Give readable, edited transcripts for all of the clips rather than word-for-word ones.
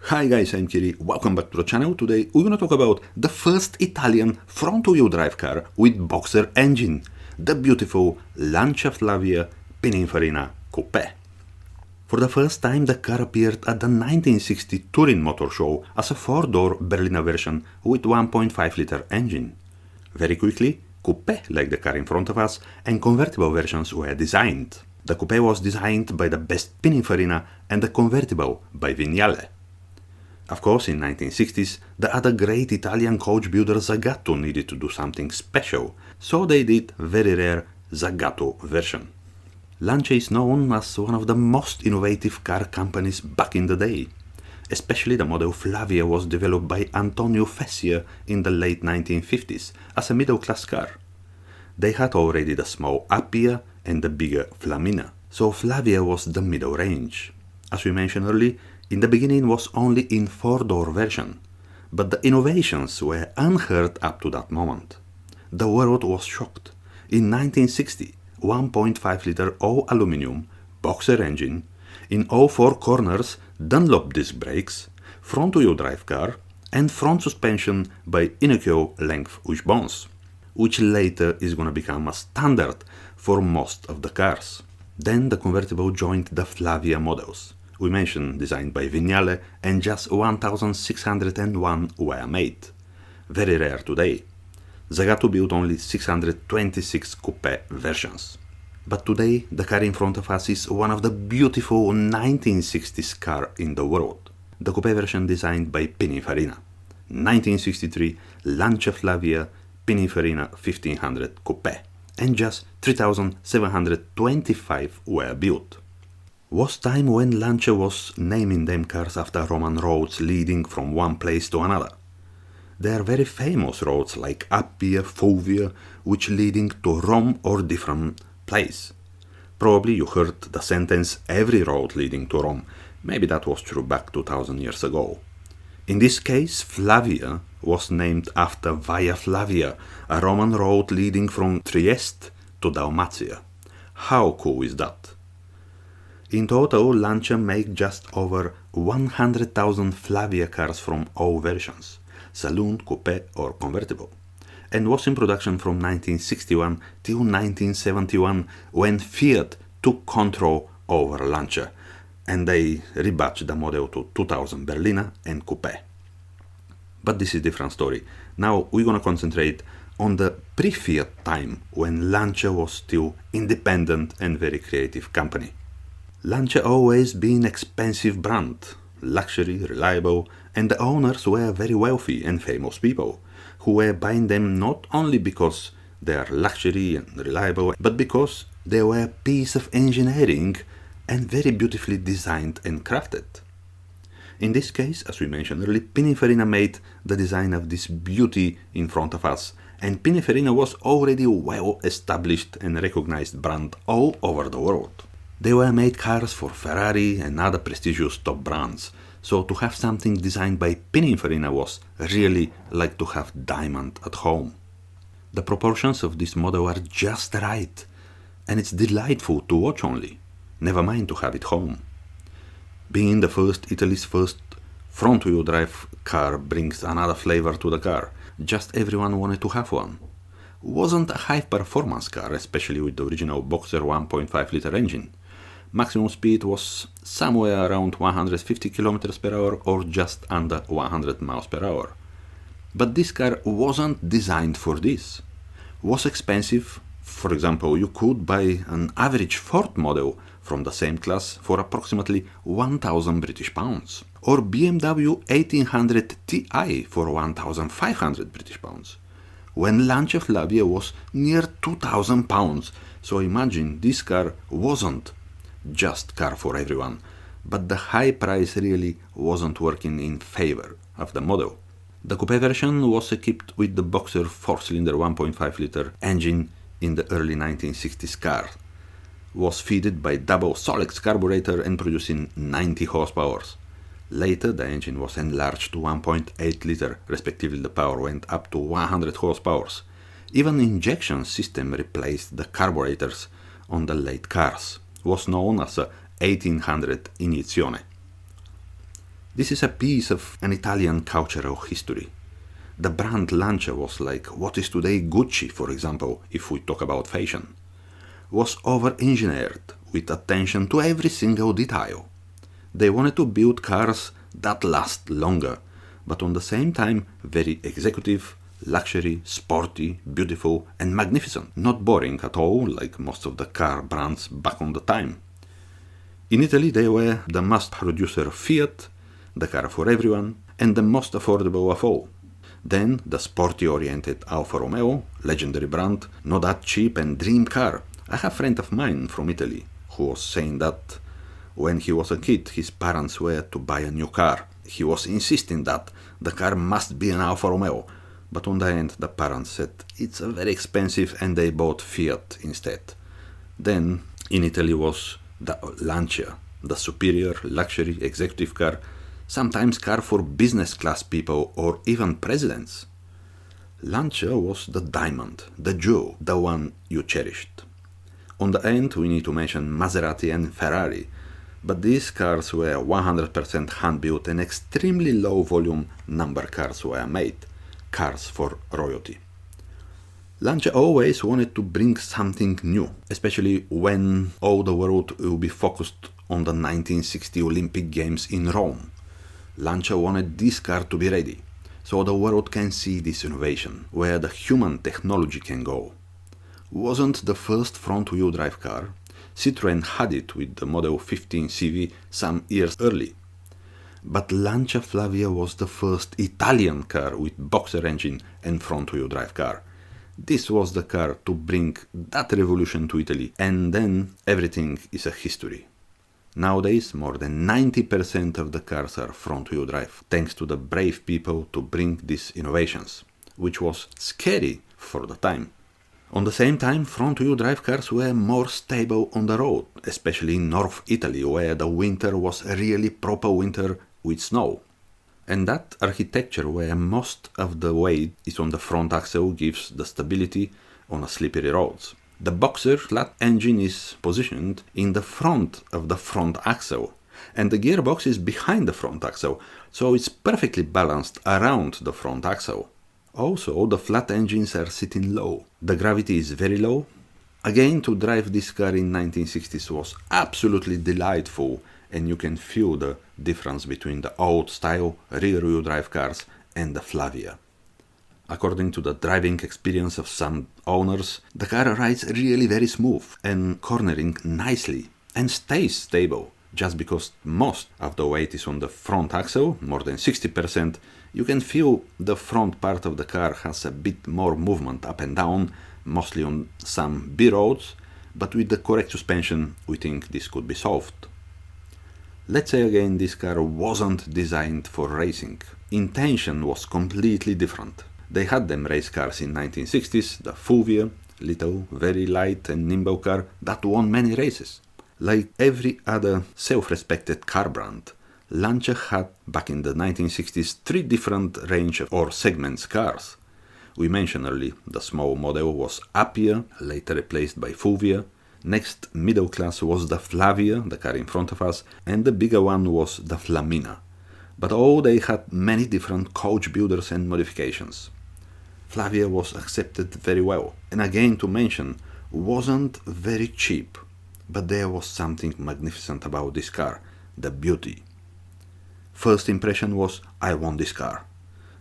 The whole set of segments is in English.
Hi guys, I'm Kiri, welcome back to the channel. Today we're gonna talk about the first Italian front-wheel drive car with boxer engine, the beautiful Lancia Flavia Pininfarina Coupe. For the first time the car appeared at the 1960 Turin Motor Show as a 4-door Berliner version with 1.5-liter engine. Very quickly, coupe, like the car in front of us, and convertible versions were designed. The coupe was designed by the best Pininfarina and the convertible by Vignale. Of course, in 1960s, the other great Italian coach builder Zagato needed to do something special, so they did very rare Zagato version. Lancia is known as one of the most innovative car companies back in the day. Especially the model Flavia was developed by Antonio Fessier in the late 1950s as a middle-class car. They had already the small Appia and the bigger Flaminia, so Flavia was the middle range. As we mentioned earlier, in the beginning was only in 4-door version, but the innovations were unheard up to that moment. The world was shocked. In 1960, 1.5-liter all-aluminum boxer engine, in all 4 corners Dunlop disc brakes, front-wheel drive car, and front suspension by unequal length wishbones, which later is gonna become a standard for most of the cars. Then the convertible joined the Flavia models. We mentioned designed by Vignale, and just 1601 were made. Very rare today. Zagato built only 626 coupe versions. But today, the car in front of us is one of the beautiful 1960s car in the world. The coupe version designed by Pininfarina. 1963 Lancia Flavia Pininfarina 1500 Coupe, and just 3,725 were built. Was time when Lancia was naming them cars after Roman roads leading from one place to another. There are very famous roads like Appia, Fulvia, which leading to Rome or different place. Probably you heard the sentence every road leading to Rome. Maybe that was true back 2000 years ago. In this case, Flavia was named after Via Flavia, a Roman road leading from Trieste to Dalmatia. How cool is that? In total, Lancia made just over 100,000 Flavia cars from all versions, saloon, coupe or convertible, and was in production from 1961 till 1971 when Fiat took control over Lancia, and they rebadged the model to 2000 Berliner and coupe. But this is a different story. Now we're gonna concentrate on the pre-Fiat time when Lancia was still independent and very creative company. Lancia always been expensive brand, luxury, reliable, and the owners were very wealthy and famous people, who were buying them not only because they are luxury and reliable, but because they were a piece of engineering and very beautifully designed and crafted. In this case, as we mentioned earlier, Pininfarina made the design of this beauty in front of us, and Pininfarina was already well established and recognized brand all over the world. They were made cars for Ferrari and other prestigious top brands, so to have something designed by Pininfarina was really like to have diamond at home. The proportions of this model are just right, and it's delightful to watch only, never mind to have it home. Being the first Italy's first front-wheel drive car brings another flavor to the car. Just everyone wanted to have one. Wasn't a high-performance car, especially with the original boxer 1.5-liter engine. Maximum speed was somewhere around 150 km per hour or just under 100 miles per hour. But this car wasn't designed for this. Was expensive. For example, you could buy an average Ford model from the same class for approximately 1,000 British pounds, or BMW 1800 Ti for 1,500 British pounds, when Lancia Flavia was near 2,000 pounds, so imagine this car wasn't just car for everyone, but the high price really wasn't working in favor of the model. The coupe version was equipped with the boxer 4-cylinder 1.5-liter engine in the early 1960s car, was fitted by double Solex carburetor and producing 90 horsepower. Later the engine was enlarged to 1.8-liter, respectively the power went up to 100 horsepower. Even injection system replaced the carburetors on the late cars. Was known as a 1800 Iniezione. This is a piece of an Italian cultural history. The brand Lancia was like what is today Gucci, for example, if we talk about fashion. Was over-engineered with attention to every single detail. They wanted to build cars that last longer, but on the same time very executive, luxury, sporty, beautiful and magnificent. Not boring at all like most of the car brands back on the time. In Italy they were the mass producer Fiat, the car for everyone, and the most affordable of all. Then the sporty-oriented Alfa Romeo, legendary brand, not that cheap and dream car. I have a friend of mine from Italy who was saying that when he was a kid his parents were to buy a new car. He was insisting that the car must be an Alfa Romeo, but on the end the parents said it's very expensive and they bought Fiat instead. Then in Italy was the Lancia, the superior luxury executive car, sometimes car for business class people or even presidents. Lancia was the diamond, the jewel, the one you cherished. On the end we need to mention Maserati and Ferrari, but these cars were 100% hand-built and extremely low volume number cars were made, cars for royalty. Lancia always wanted to bring something new, especially when all the world will be focused on the 1960 Olympic Games in Rome. Lancia wanted this car to be ready, so the world can see this innovation, where the human technology can go. Wasn't the first front-wheel drive car. Citroën had it with the Model 15 CV some years early. But Lancia Flavia was the first Italian car with boxer engine and front-wheel drive car. This was the car to bring that revolution to Italy, and then everything is a history. Nowadays, more than 90% of the cars are front-wheel drive, thanks to the brave people to bring these innovations, which was scary for the time. On the same time, front-wheel drive cars were more stable on the road, especially in North Italy, where the winter was a really proper winter with snow. And that architecture where most of the weight is on the front axle gives the stability on a slippery roads. The boxer flat engine is positioned in the front of the front axle, and the gearbox is behind the front axle, so it's perfectly balanced around the front axle. Also, the flat engines are sitting low. The gravity is very low. Again, to drive this car in 1960s was absolutely delightful, and you can feel the difference between the old style rear-wheel drive cars and the Flavia. According to the driving experience of some owners, the car rides really very smooth and cornering nicely and stays stable. Just because most of the weight is on the front axle, more than 60%, you can feel the front part of the car has a bit more movement up and down, mostly on some B roads, but with the correct suspension we think this could be solved. Let's say again this car wasn't designed for racing. Intention was completely different. They had them race cars in 1960s, the Fulvia, little, very light and nimble car that won many races. Like every other self-respected car brand, Lancia had, back in the 1960s, 3 different range or segments cars. We mentioned earlier, the small model was Appia, later replaced by Fulvia. Next, middle class was the Flavia, the car in front of us, and the bigger one was the Flamina. But all they had many different coach builders and modifications. Flavia was accepted very well, and again to mention, wasn't very cheap. But there was something magnificent about this car, the beauty. First impression was, I want this car.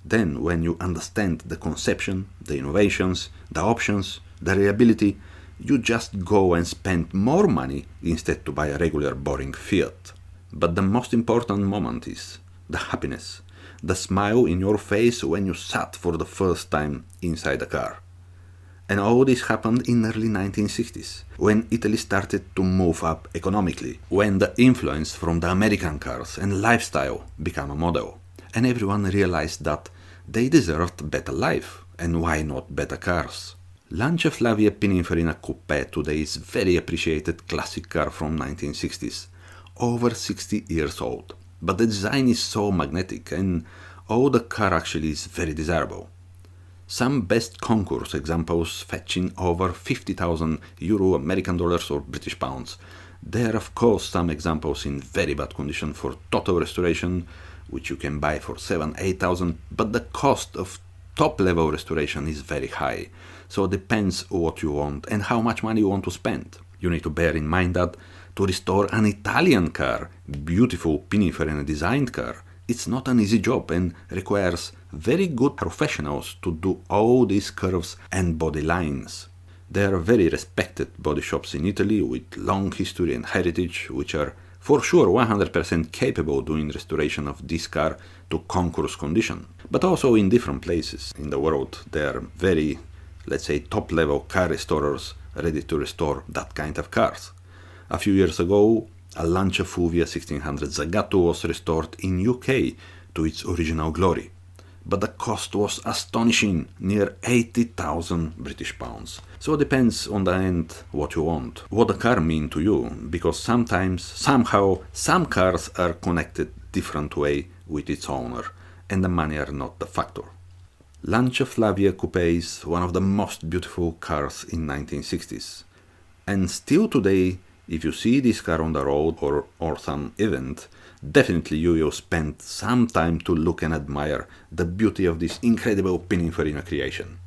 Then, when you understand the conception, the innovations, the options, the reliability, you just go and spend more money instead to buy a regular boring Fiat. But the most important moment is the happiness, the smile in your face when you sat for the first time inside the car. And all this happened in early 1960s, when Italy started to move up economically, when the influence from the American cars and lifestyle became a model, and everyone realized that they deserved better life, and why not better cars. Lancia Flavia Pininfarina Coupe today is very appreciated classic car from 1960s, over 60 years old, but the design is so magnetic and all the car actually is very desirable. Some best concours examples fetching over 50,000 euro, American dollars or British pounds. There are of course some examples in very bad condition for total restoration, which you can buy for 7,000-8,000, but the cost of top level restoration is very high. So it depends what you want and how much money you want to spend. You need to bear in mind that to restore an Italian car, beautiful Pininfarina designed car, it's not an easy job and requires very good professionals to do all these curves and body lines. There are very respected body shops in Italy with long history and heritage, which are for sure 100% capable doing restoration of this car to concours condition. But also in different places in the world there are very, let's say, top level car restorers ready to restore that kind of cars. A few years ago, a Lancia FLAVIA 1600 Zagato was restored in UK to its original glory. But the cost was astonishing, near 80,000 British pounds. So it depends on the end what you want, what the car means to you, because sometimes, somehow, some cars are connected different way with its owner, and the money are not the factor. Lancia FLAVIA Coupe is one of the most beautiful cars in 1960s. And still today, if you see this car on the road or some event, definitely you will spend some time to look and admire the beauty of this incredible Pininfarina creation.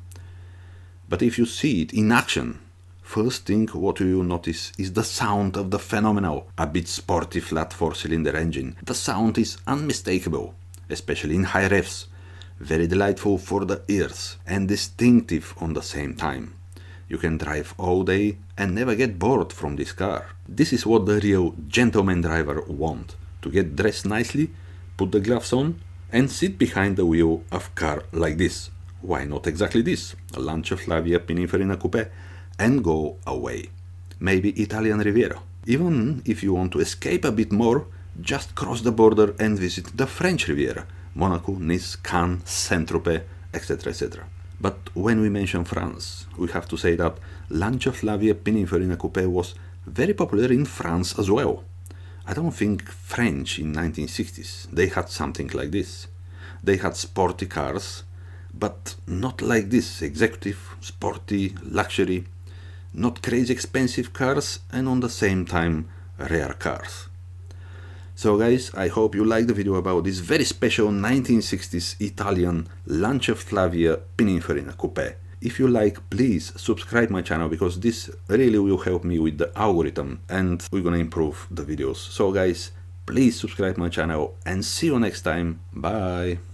But if you see it in action, first thing what you will notice is the sound of the phenomenal, a bit sporty flat 4-cylinder engine. The sound is unmistakable, especially in high revs, very delightful for the ears and distinctive on the same time. You can drive all day and never get bored from this car. This is what the real gentleman driver wants. To get dressed nicely, put the gloves on and sit behind the wheel of a car like this. Why not exactly this? A Lancia FLAVIA Pininfarina Coupe, and go away. Maybe Italian Riviera. Even if you want to escape a bit more, just cross the border and visit the French Riviera. Monaco, Nice, Cannes, Saint-Tropez, etc. etc. But when we mention France, we have to say that Lancia FLAVIA Pininfarina Coupe was very popular in France as well. I don't think French in 1960s, they had something like this. They had sporty cars, but not like this, executive, sporty, luxury, not crazy expensive cars, and on the same time rare cars. So guys, I hope you liked the video about this very special 1960s Italian Lancia FLAVIA Pininfarina Coupe. If you like, please subscribe my channel, because this really will help me with the algorithm and we're gonna improve the videos. So guys, please subscribe my channel and see you next time. Bye!